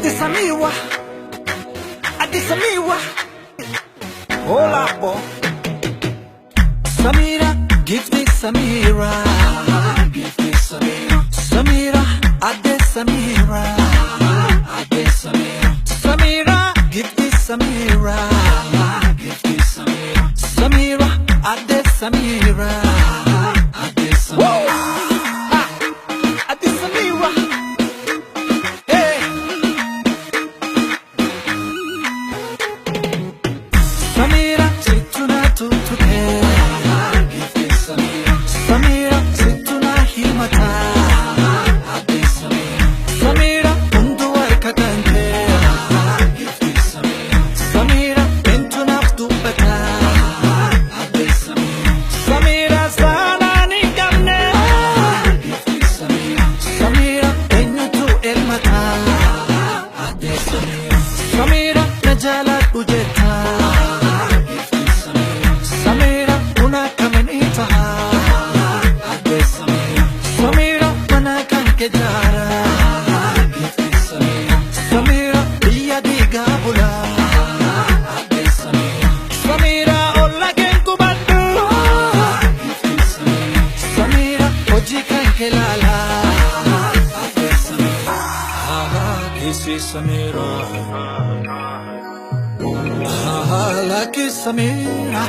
Adesamiwa, Adesamiwa. Hola, po. Samira, give me Samira. Give me Samira. Samira, Adesamira. Adesamira. Samira, give me Samira. Give me Samira. Samira, Adesamira. Adesamira. Adesamira. Hey. Samira, situna tutuke. Give me Samira. Samira, situna himata. Adesamira. Samira, mundu arkatante. Give me Samira. Samira, pentuna dubata. Adesamira. Samira, sana ni gamne. Give me Samira. Samira, enyutu elmata. Adesamira. Samira, najala ujeta. Samira, una caminita. Adesamira. Samira, mana kanke jara. Samira, dia diga bula. Adesamira. Samira, olla kenku bandu. Samira, oji kanke lala. Adesamira. Kisi Samira. Laki Samira.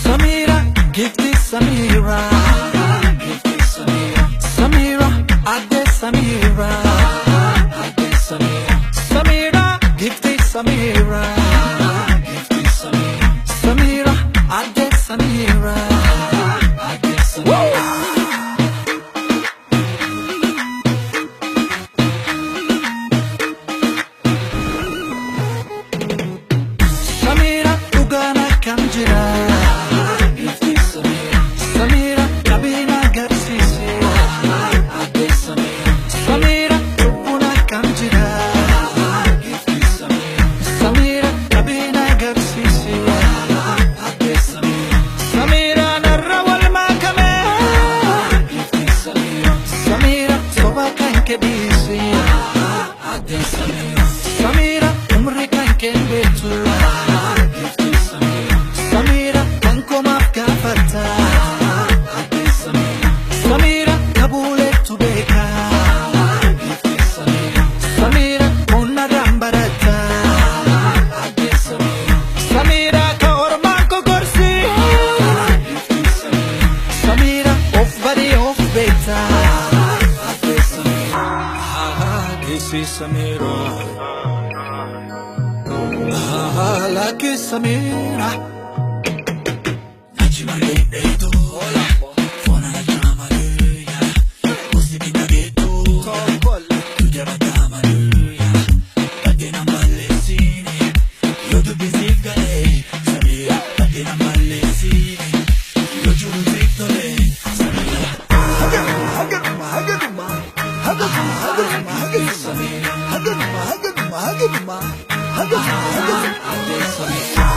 Samira, give me Samira. Give me Samira. Samira, Adesamira. Adesamira. Samira, give me Samira. Give me Samira. Samira, Adesamira. Adesamira. Samira, ugana kanjira. Give me Samira. Samira, kabina garsisi. Adesamira. Samira, upuna kanjira. Give me Samira. Samira, kabina garsisi. Adesamira. Samira, narra wal makame. Give me Samira. Samira, soba kanke bisi. Adesamira. Samira, umri kanke betu. Samira, kanko mafkafata. Samira, kabule tubeka. Samira, monna rambarata. Samira, ka ormanko korsi. Samira, of bari of beta. Kisi Samira. Laki Samira. Samira.